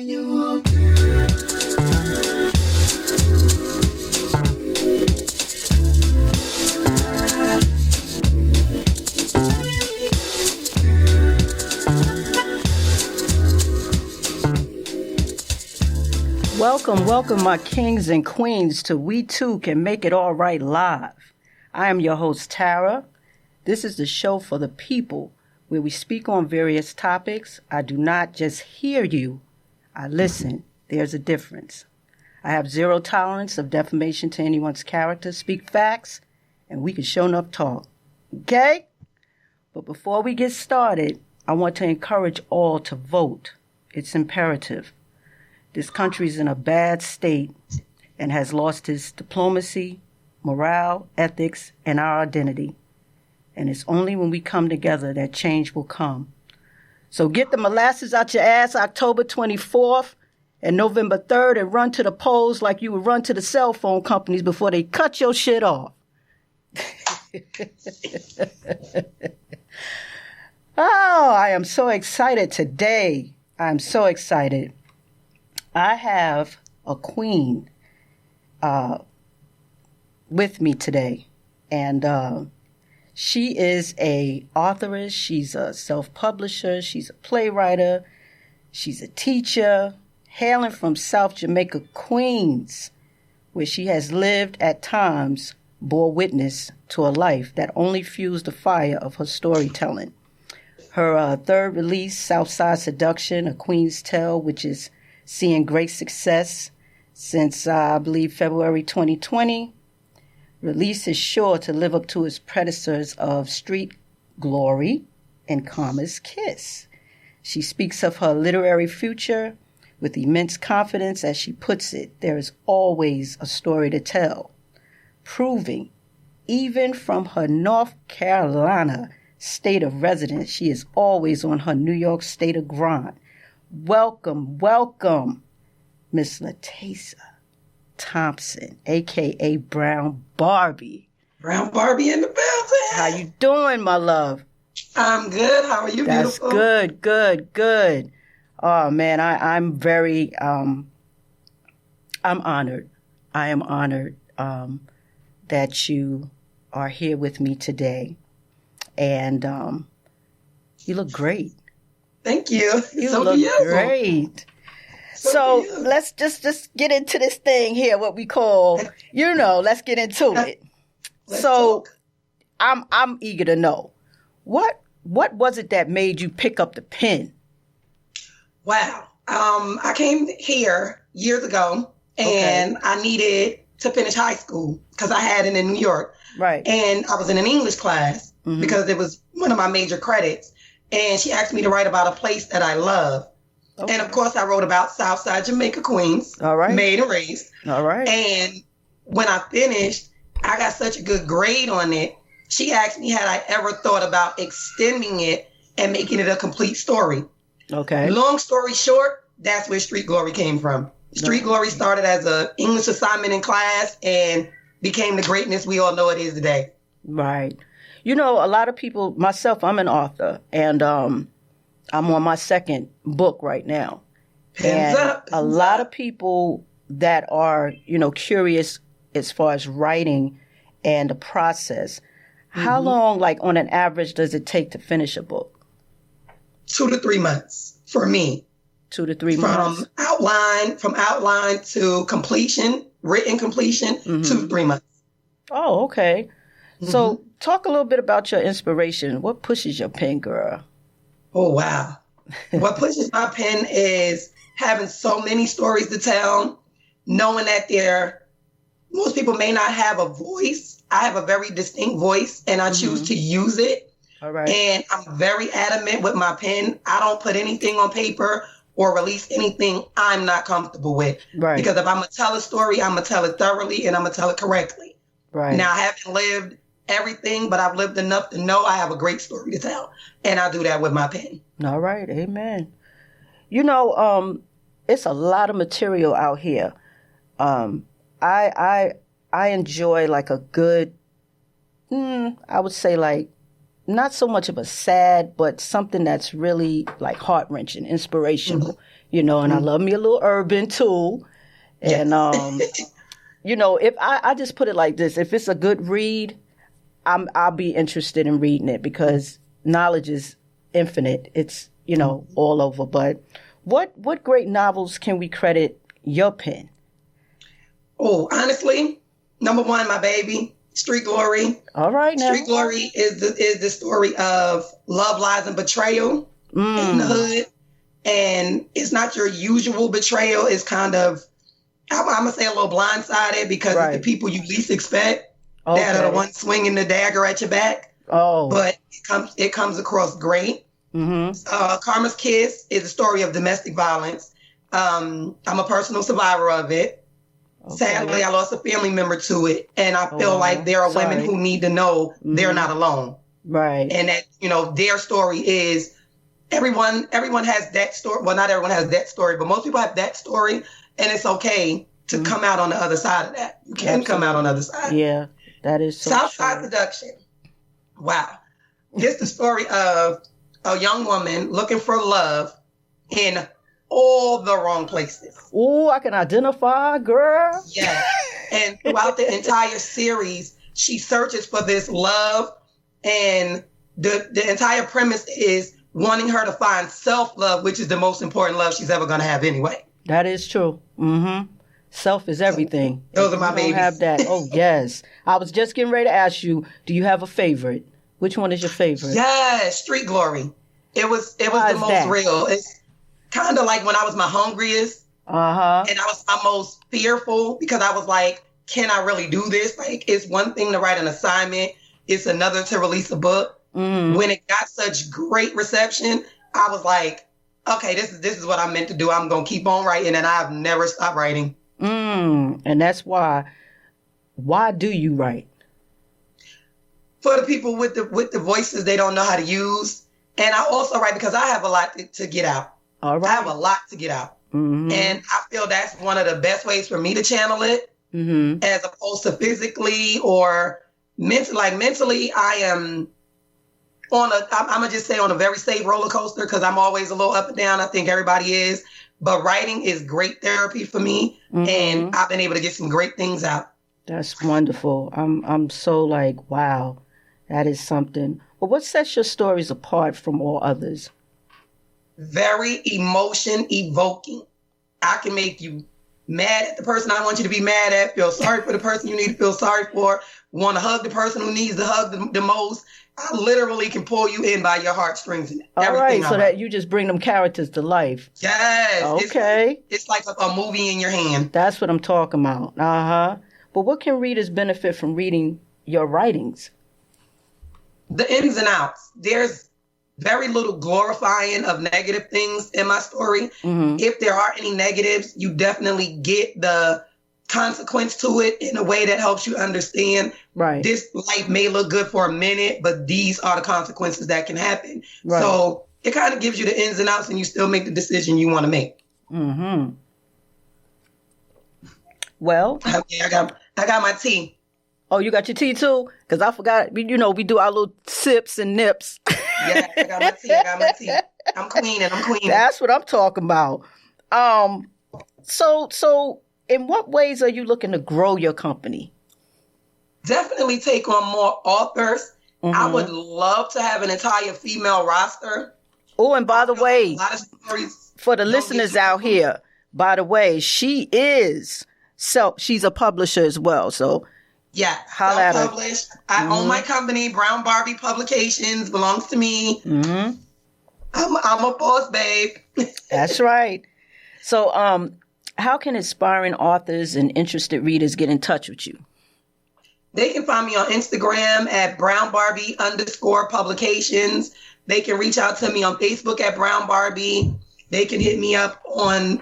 Welcome, my kings and queens, to We Too Can Make It All Right Live. I am your host, Tara. This is the show for the people where we speak on various topics. I do not just hear you, I listen. There's a difference. I have zero tolerance of defamation to anyone's character. Speak facts, and we can show enough talk. Okay? But before we get started, I want to encourage all to vote. It's imperative. This country is in a bad state and has lost its diplomacy, morale, ethics, and our identity. And it's only when we come together that change will come. So get the molasses out your ass October 24th and November 3rd and run to the polls like you would run to the cell phone companies before they cut your shit off. Oh, I am so excited today. I'm so excited. I have a queen with me today, and she is a authoress, she's a self-publisher, she's a playwright, she's a teacher, hailing from South Jamaica, Queens, where she has lived at times, bore witness to a life that only fused the fire of her storytelling. Her third release, Southside Seduction, A Queen's Tale, which is seeing great success since, I believe, February 2020. Release is sure to live up to its predecessors of Street Glory and Karma's Kiss. She speaks of her literary future with immense confidence. As she puts it, there is always a story to tell, proving, even from her North Carolina state of residence, she is always on her New York state of grind. Welcome, Miss Lataica Thompson, a.k.a. Brown Barbie. Brown Barbie in the building. How you doing, my love? I'm good. How are you, That's beautiful? That's good. Oh, man, I'm very, I'm honored. I am honored that you are here with me today. And you look great. Thank you. You so look beautiful. Great. So let's just get into this thing here, what we call, let's get into it. So I'm eager to know, what was it that made you pick up the pen? Wow. I came here years ago and I needed to finish high school because I had it in New York. Right. And I was in an English class because it was one of my major credits. And she asked me to write about a place that I love. Okay. And of course, I wrote about Southside Jamaica, Queens. All right. Made and raised. All right. And when I finished, I got such a good grade on it. She asked me, had I ever thought about extending it and making it a complete story? Okay. Long story short, that's where Street Glory came from. Street Glory started as an English assignment in class and became the greatness we all know it is today. Right. You know, a lot of people, myself, I'm an author, and I'm on my second book right now. Pens up. A lot of people that are, curious as far as writing and the process. How long, like on an average, does it take to finish a book? 2 to 3 months for me. 2 to 3 months. From outline to completion, written completion, 2 to 3 months. Oh, okay. So talk a little bit about your inspiration. What pushes your pen, girl? Oh, wow. What pushes my pen is having so many stories to tell, knowing that most people may not have a voice. I have a very distinct voice and I choose to use it. All right. And I'm very adamant with my pen. I don't put anything on paper or release anything I'm not comfortable with. Right. Because if I'm going to tell a story, I'm going to tell it thoroughly and I'm going to tell it correctly. Right. Now, I haven't lived everything, but I've lived enough to know I have a great story to tell. And I do that with my pen. All right. Amen. It's a lot of material out here. I enjoy like a good, I would say like, not so much of a sad, but something that's really like heart-wrenching, inspirational. and I love me a little urban too. And, if I just put it like this, if it's a good read, I'll be interested in reading it because knowledge is infinite. It's, all over. But what great novels can we credit your pen? Oh, honestly, number one, my baby, Street Glory. All right, now. Street Glory is the story of love, lies, and betrayal in the hood. And it's not your usual betrayal. It's kind of, I'm going to say a little blindsided because it's the people you least expect that are the ones swinging the dagger at your back. Oh. But it comes across great. Karma's Kiss is a story of domestic violence. I'm a personal survivor of it. Okay. Sadly, I lost a family member to it. And I feel like there are women who need to know they're not alone. Right. And that, their story is everyone has that story. Well, not everyone has that story, but most people have that story. And it's okay to come out on the other side of that. You can come out on the other side. Yeah, that is so Southside Seduction. Wow. It's the story of a young woman looking for love in all the wrong places. Oh, I can identify, girl. Yeah. And throughout the entire series, she searches for this love. And the entire premise is wanting her to find self-love, which is the most important love she's ever going to have anyway. That is true. Self is everything. Those are my babies. Don't have that. Oh, yes. I was just getting ready to ask you, do you have a favorite? Which one is your favorite? Yes, Street Glory. It was the most real. It's kind of like when I was my hungriest. And I was my most fearful because I was like, can I really do this? Like, it's one thing to write an assignment. It's another to release a book. When it got such great reception, I was like, okay, this is what I'm meant to do. I'm going to keep on writing, and I've never stopped writing. And that's why. Why do you write? For the people with the voices they don't know how to use. And I also write because I have a lot to get out. All right. I have a lot to get out. And I feel that's one of the best ways for me to channel it as opposed to physically or mentally. Like mentally, I am I'm going to just say on a very safe roller coaster because I'm always a little up and down. I think everybody is. But writing is great therapy for me. And I've been able to get some great things out. That's wonderful. I'm so like, wow, that is something. Well, what sets your stories apart from all others? Very emotion evoking. I can make you mad at the person I want you to be mad at, feel sorry for the person you need to feel sorry for, want to hug the person who needs the hug the most. I literally can pull you in by your heartstrings. And all right, so that you just bring them characters to life. Yes. Okay. It's like a movie in your hand. That's what I'm talking about. But what can readers benefit from reading your writings? The ins and outs. There's very little glorifying of negative things in my story. If there are any negatives, you definitely get the consequence to it in a way that helps you understand this life may look good for a minute, but these are the consequences that can happen. So it kind of gives you the ins and outs and you still make the decision you want to make. Well, okay, I got my tea. Oh, you got your tea too? Because I forgot, we do our little sips and nips. Yeah, I got my tea. I'm queening. That's what I'm talking about. So in what ways are you looking to grow your company? Definitely take on more authors. I would love to have an entire female roster. Oh, and by the way, a lot of stories for the listeners out here, by the way, she's a publisher as well. So yeah, self-published. I own my company, Brown Barbie Publications, belongs to me. I'm a boss, babe. That's right. So, how can aspiring authors and interested readers get in touch with you? They can find me on Instagram at BrownBarbie_publications. They can reach out to me on Facebook at Brown Barbie. They can hit me up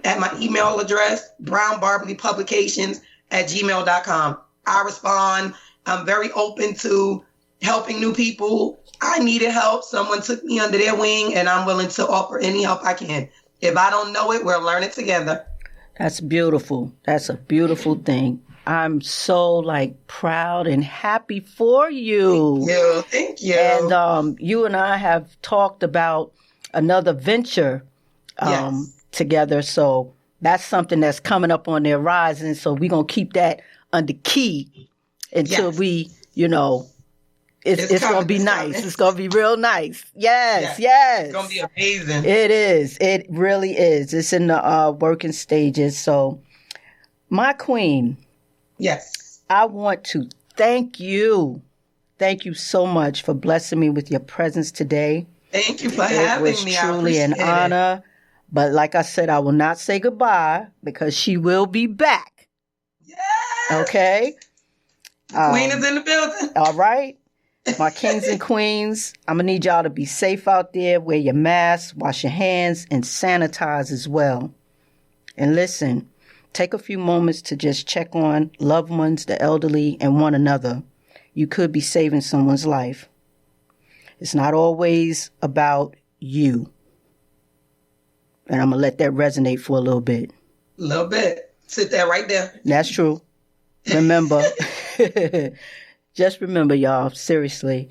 at my email address, brownbarbiepublications@gmail.com. I respond. I'm very open to helping new people. I needed help. Someone took me under their wing, and I'm willing to offer any help I can. If I don't know it, we'll learn it together. That's beautiful. That's a beautiful thing. I'm so proud and happy for you. Thank you. And you and I have talked about another venture. Yes. together. So that's something that's coming up on the horizon. So we're going to keep that under key until we, it's going to be nice. It's going to be real nice. Yes. It's going to be amazing. It is. It really is. It's in the working stages. So my queen. Yes. I want to thank you. Thank you so much for blessing me with your presence today. Thank you for having me. It was truly an honor. But like I said, I will not say goodbye because she will be back. Yes. Okay? Queen is in the building. All right. My kings and queens, I'm going to need y'all to be safe out there. Wear your masks, wash your hands, and sanitize as well. And listen, take a few moments to just check on loved ones, the elderly, and one another. You could be saving someone's life. It's not always about you. And I'm going to let that resonate for a little bit. A little bit. Sit there right there. That's true. Remember, just remember, y'all, seriously,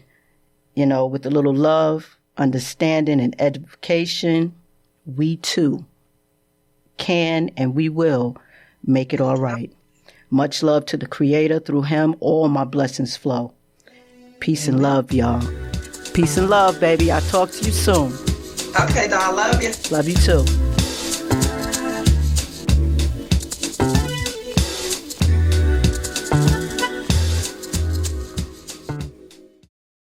with a little love, understanding, and education, we too can and we will make it all right. Much love to the Creator. Through Him, all my blessings flow. Peace and love, y'all. Peace and love, baby. I'll talk to you soon. Okay, dog. Love you. Love you too.